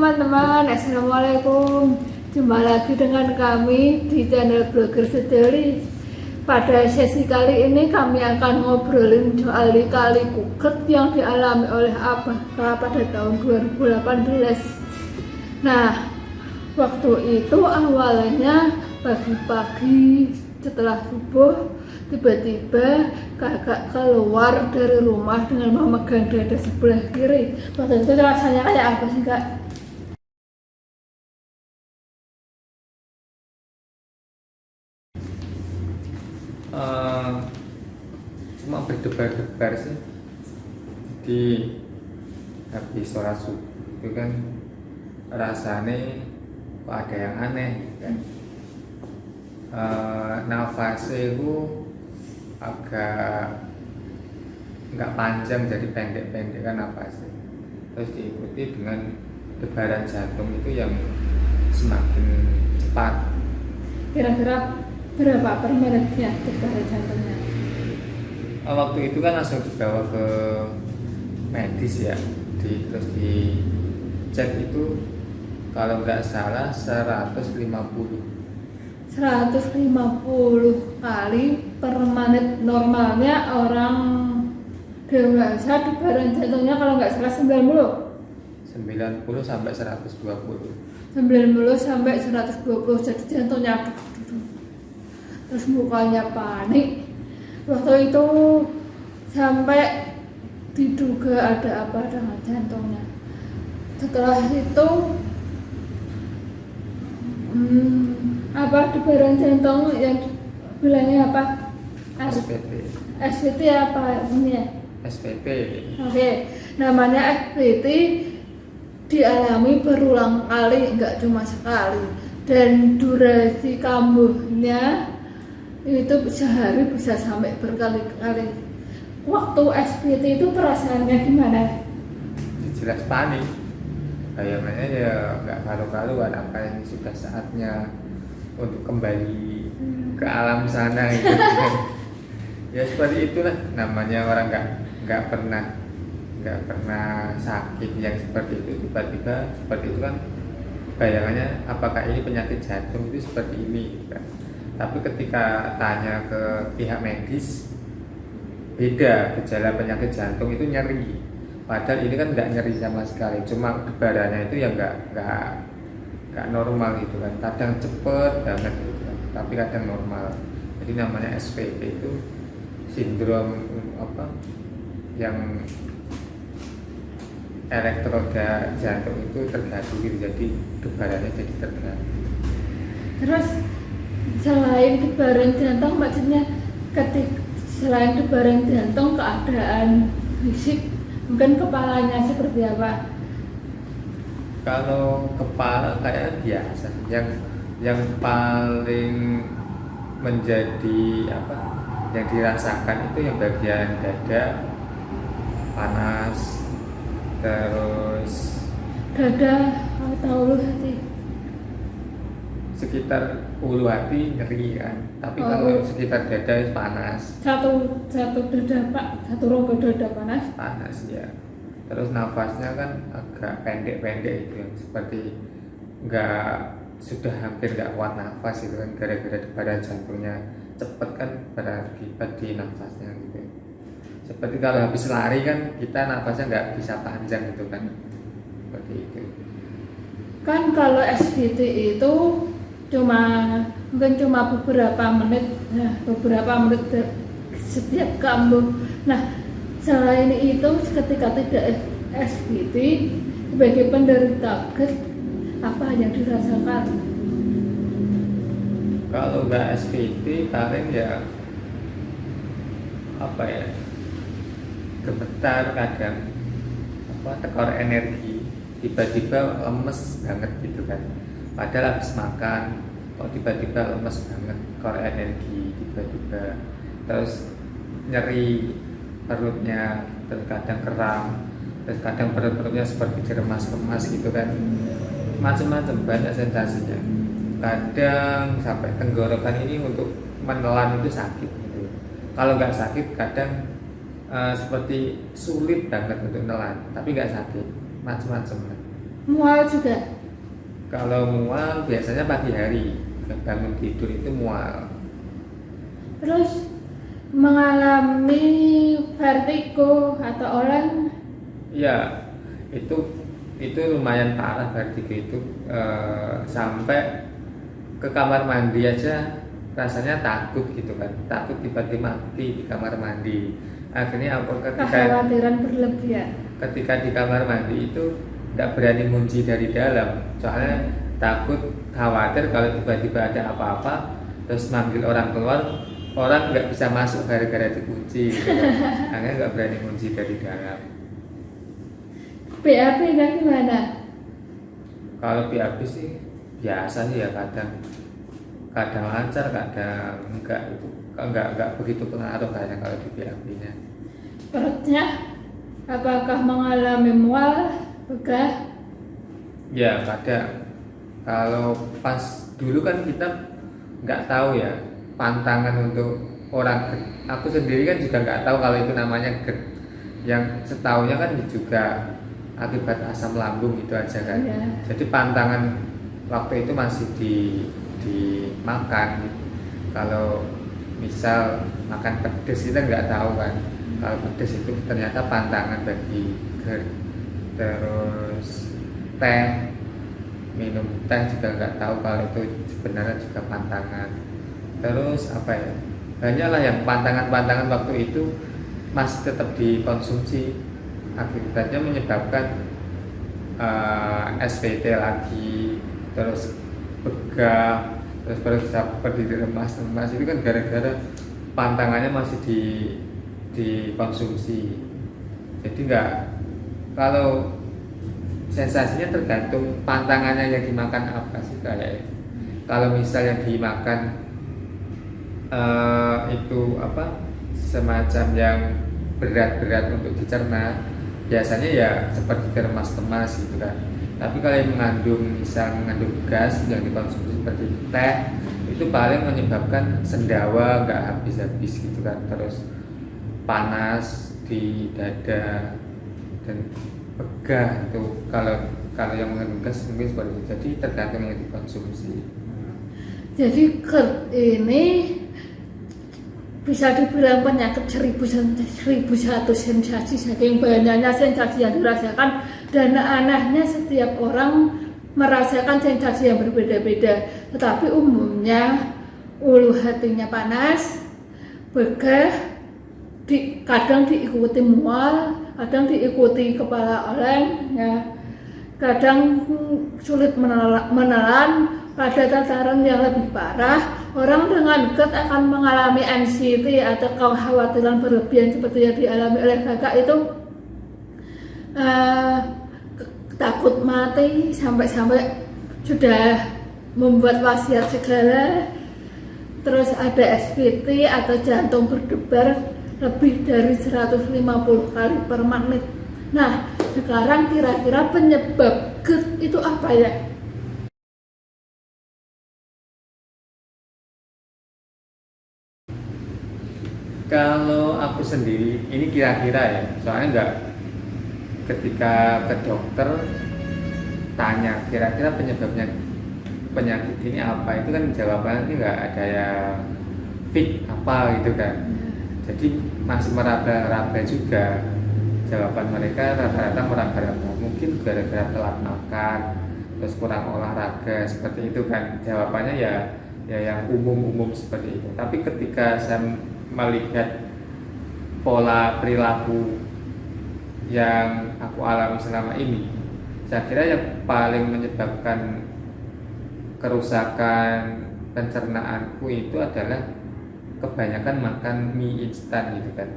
teman-teman, assalamualaikum. Jumpa lagi dengan kami di channel Blogger Sejoli. Pada sesi kali ini kami akan ngobrolin soal kali kuket yang dialami oleh Abah pada tahun 2018. Nah, waktu itu awalnya pagi-pagi setelah subuh tiba-tiba kakak keluar dari rumah dengan memegang dada sebelah kiri. Waktu itu rasanya kayak apa sih kak? Cuma berdebar-debar sih. Jadi habis sholat subuh itu kan rasanya kok ada yang aneh kan. Nafasnya itu agak nggak panjang, jadi pendek-pendek kan nafasnya. Terus diikuti dengan debaran jantung itu yang semakin cepat. Kira-kira berapa per menitnya debaran jantungnya? Waktu itu kan langsung dibawa ke medis ya, terus dicek itu kalau nggak salah 150 kali per menit. Normalnya orang dewasa debaran jantungnya kalau nggak salah 90 sampai 120. 90 sampai 120, jadi jantungnya terus mukanya panik. Waktu itu sampai diduga ada apa dengan jantungnya. Setelah itu debaran jantung yang bilangnya apa? SPP. SVT apa ini ya? SPP. Oke, namanya SVT dialami berulang kali, nggak cuma sekali, dan durasi kambuhnya itu sehari bisa sampai berkali-kali. Waktu SVT itu perasaannya gimana? Jelas panik. Bayangannya ya nggak karu-karuan, apa yang sudah saatnya untuk kembali ke alam sana gitu. Ya seperti itulah namanya orang nggak pernah sakit yang seperti itu, tiba-tiba seperti itu kan bayangannya apakah ini penyakit jantung itu seperti ini gitu kan. Tapi ketika tanya ke pihak medis, beda, gejala penyakit jantung itu nyeri. Padahal ini kan nggak nyeri sama sekali, cuma debarannya itu yang nggak normal gitu kan. Kadang cepet banget gitu kan, tapi kadang normal. Jadi namanya SVP itu sindrom apa? Yang elektroda jantung itu terganggu gitu, jadi debarannya jadi terganggu. Terus selain debaran jantung, maksudnya selain debaran jantung, keadaan fisik mungkin kepalanya seperti apa? Kalau kepala kayak biasa, yang paling menjadi apa, yang dirasakan itu yang bagian dada panas, terus Dada atau ulu hati? sekitar ulu hati nyeri kan, tapi kalau sekitar dada panas. Satu dada pak, satu rongga dada panas Ya. Terus nafasnya kan agak pendek-pendek itu, yang seperti sudah hampir nggak kuat nafas itu kan, gara-gara debaran jantungnya cepet kan, berakibat di nafasnya gitu. Seperti kalau habis lari kan kita nafasnya nggak bisa panjang gitu kan, seperti itu. kan. Kalau SVT itu mungkin cuma beberapa menit setiap kambuh. Nah, selain itu ketika tidak SVT, sebagai penderita GERD apa yang dirasakan? Kalau nggak SVT paling ya apa ya, gemetar, kadang tekor energi, tiba-tiba lemes banget gitu kan. Padahal habis makan kok tiba-tiba lemes banget, tekor energi tiba-tiba. Terus nyeri perutnya, terus kadang kram, terus kadang perutnya seperti diremas-remas gitu kan. Macam-macam, banyak sensasinya. Kadang sampai tenggorokan ini untuk menelan itu sakit gitu. Kalau nggak sakit kadang seperti sulit banget untuk nelan, tapi nggak sakit, macam-macam. Mual juga. Kalau mual biasanya pagi hari, bangun tidur itu mual. Terus mengalami vertigo atau orang Ya, itu lumayan parah vertigo itu. Sampai ke kamar mandi aja rasanya takut gitu kan, takut tiba-tiba mati di kamar mandi. Akhirnya apa, kekhawatiran berlebihan. ketika di kamar mandi itu tidak berani kunci dari dalam, soalnya takut, khawatir kalau tiba-tiba ada apa-apa terus manggil orang keluar, orang nggak bisa masuk gara-gara dikunci gitu kan. Akhirnya nggak berani kunci dari dalam. BAB kan gimana? Kalau BAB sih biasa sih ya, kadang kadang lancar, kadang enggak. Itu enggak begitu pengaruh kayaknya kalau di BAB-nya. Perutnya apakah mengalami mual, begah? Ya kadang, kalau pas dulu kan kita nggak tahu ya pantangan untuk orang GERD. Aku sendiri kan juga nggak tahu kalau itu namanya GERD. Yang setahunya kan juga akibat asam lambung itu aja kan. Iya. Jadi pantangan waktu itu masih dimakan. Kalau misal makan pedes kita nggak tahu kan kalau pedes itu ternyata pantangan bagi GERD. Terus teh, minum teh juga nggak tahu kalau itu sebenarnya juga pantangan. Terus apa ya, banyaklah yang pantangan-pantangan waktu itu masih tetap dikonsumsi, akibatnya menyebabkan SVT lagi, terus begah, terus seperti lemas-lemas. Itu kan gara-gara pantangannya masih dikonsumsi. Jadi nggak, kalau sensasinya tergantung pantangannya yang dimakan apa sih kayak. Kalau misal yang dimakan itu apa, semacam yang berat-berat untuk dicerna, biasanya ya seperti keremas-kemas gitu kan. Tapi kalau yang mengandung gas yang dikonsumsi seperti teh, itu paling menyebabkan sendawa nggak habis-habis gitu kan, terus panas di dada dan begah. Itu kalau yang mengandung gas mungkin seperti itu. Jadi tergantung yang dikonsumsi. Jadi GERD ini bisa dibilang penyakit 1100 sensasi, saking banyaknya sensasi yang dirasakan, dan anehnya setiap orang merasakan sensasi yang berbeda-beda. Tetapi umumnya ulu hatinya panas, begah, kadang diikuti mual, kadang diikuti kepala oleng, ya, kadang sulit menelan. Pada tataran yang lebih parah, orang dengan GERD akan mengalami anxiety atau kekhawatiran berlebihan seperti yang dialami oleh kakak itu, takut mati, sampai-sampai sudah membuat wasiat segala. Terus ada SVT atau jantung berdebar lebih dari 150 kali per menit. Nah, sekarang kira-kira penyebab GERD itu apa ya? Kalau aku sendiri, ini kira-kira ya, soalnya nggak, ketika ke dokter tanya kira-kira penyebabnya penyakit ini apa, itu kan jawabannya nggak ada yang fix apa gitu kan. Jadi masih meraba-raba juga jawaban mereka, rata-rata meraba-raba, mungkin gara-gara telat makan, terus kurang olahraga, seperti itu kan jawabannya ya yang umum-umum seperti itu. Tapi ketika saya melihat pola perilaku yang aku alami selama ini, saya kira yang paling menyebabkan kerusakan pencernaanku itu adalah kebanyakan makan mie instan gitu kan.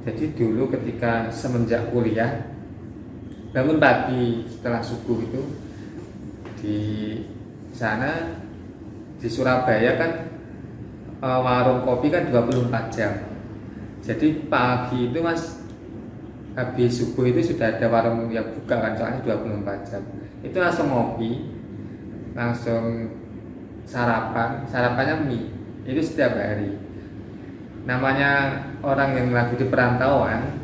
Jadi dulu ketika semenjak kuliah, bangun pagi setelah subuh itu, di sana di Surabaya kan warung kopi kan 24 jam. Jadi pagi itu Mas, habis subuh itu sudah ada warung yang buka kan, soalnya 24 jam. Itu langsung ngopi, langsung sarapannya mie. Itu setiap hari. Namanya orang yang lagi di perantauan,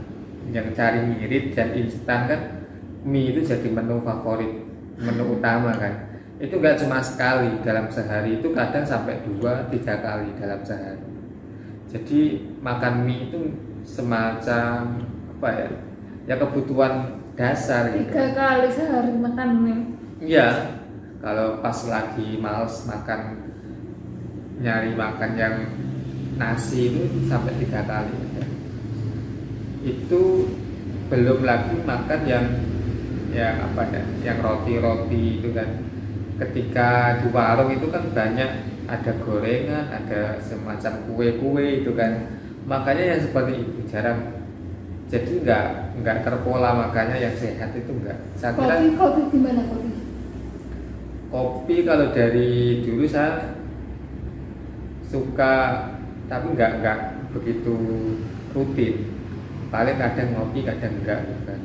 yang cari ngirit dan instan kan, mie itu jadi menu favorit menu utama kan. Itu nggak cuma sekali dalam sehari, itu kadang sampai 2-3 kali dalam sehari. Jadi makan mie itu semacam apa ya? Ya kebutuhan dasar gitu. 3 kali sehari makan mie. Iya, kalau pas lagi males makan, nyari makan yang nasi itu sampai 3 kali. Itu belum lagi makan yang apa ya, yang roti-roti itu kan. Ketika di warung itu kan banyak ada gorengan, ada semacam kue-kue itu kan. Makanya yang seperti itu jarang. Jadi nggak terpola, makanya yang sehat itu enggak. Saya kira Kopi gimana kopi? kopi kalau dari dulu saya suka, tapi nggak begitu rutin. Paling kadang ngopi, kadang enggak gitu kan.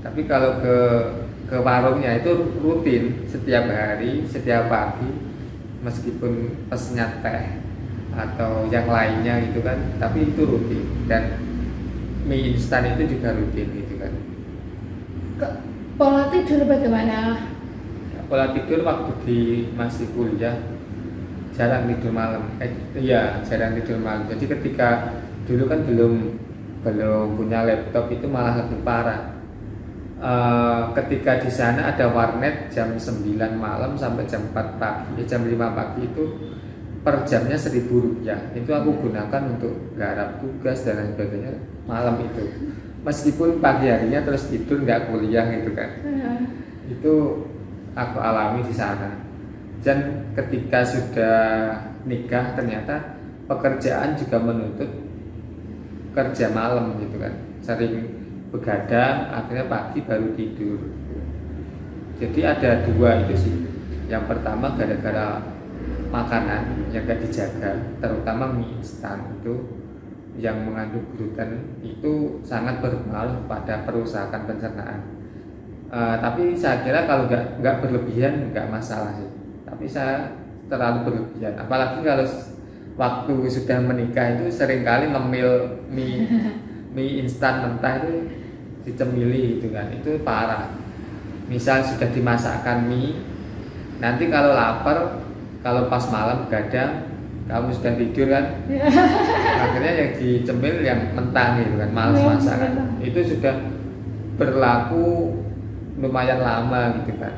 Tapi kalau ke warungnya itu rutin setiap hari, setiap pagi, meskipun pesnya teh atau yang lainnya gitu kan, tapi itu rutin. Dan mie instan itu juga rutin gitu kan. Pola tidur bagaimana? Pola tidur waktu masih kuliah jarang tidur malam. Iya, jarang tidur malam. Jadi ketika dulu kan belum punya laptop, itu malah lebih parah. Ketika di sana ada warnet jam 9 malam sampai jam 4 pagi, jam 5 pagi itu per jamnya Rp1.000. Itu aku gunakan untuk garap tugas dan lain sebagainya malam itu. Meskipun pagi harinya terus tidur, nggak kuliah gitu kan. Itu aku alami di sana. Dan ketika sudah nikah ternyata pekerjaan juga menuntut kerja malam gitu kan. Sering begadang, akhirnya pagi baru tidur. Jadi ada 2 itu sih. Yang pertama gara-gara makanan yang gak dijaga, terutama mie instan itu yang mengandung gluten, itu sangat berpengaruh pada perusakan pencernaan. Tapi saya kira kalau nggak berlebihan nggak masalah sih. Tapi saya terlalu berlebihan, apalagi kalau waktu sudah menikah itu seringkali ngemil mie instan mentah itu dicemili gitu kan, itu parah. Misal sudah dimasakkan mie, nanti kalau lapar, kalau pas malam begadang, kamu sudah tidur kan, akhirnya yang dicemil yang mentah gitu kan, malas masak kan. Itu sudah berlaku lumayan lama gitu kan.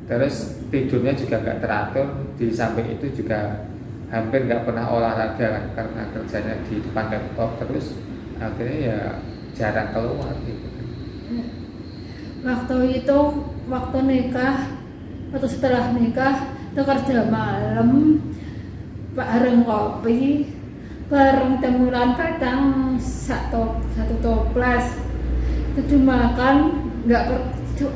Terus tidurnya juga gak teratur, di samping itu juga hampir gak pernah olahraga kan, karena kerjanya di depan laptop terus, akhirnya ya jarang keluar gitu. Waktu nikah atau setelah nikah itu kerja malam, bareng kopi, bareng temulan, kadang satu toples itu dimakan,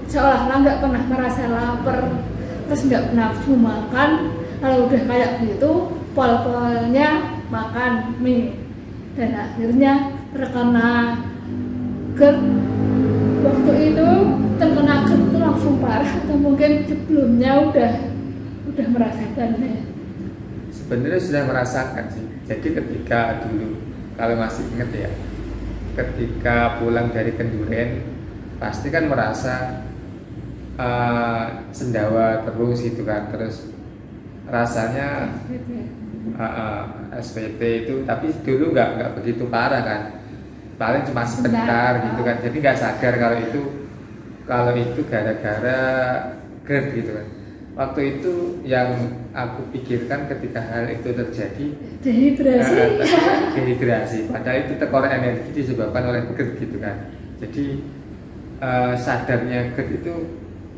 seolah-olah nggak pernah merasa lapar, terus nggak nafsu makan. Kalau udah kayak gitu, pol-polnya makan mie, dan akhirnya terkena GERD. Waktu itu terkena GERD itu langsung parah, atau mungkin sebelumnya udah merasakannya? Sebenarnya sudah merasakan sih. Jadi ketika dulu, kalau masih ingat ya, ketika pulang dari Kenduren, pasti kan merasa sendawa terus gitu kan, terus rasanya SPT itu, tapi dulu nggak begitu parah kan, paling cuma sebentar gitu kan. Jadi nggak sadar kalau itu gara-gara GERD gitu kan. Waktu itu yang aku pikirkan ketika hal itu terjadi, dehidrasi, padahal itu tekor energi disebabkan oleh GERD gitu kan. Jadi sadarnya GERD itu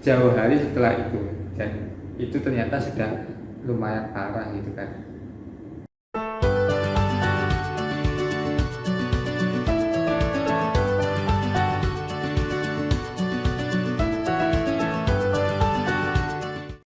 jauh hari setelah itu, dan itu ternyata sudah lumayan parah gitu kan.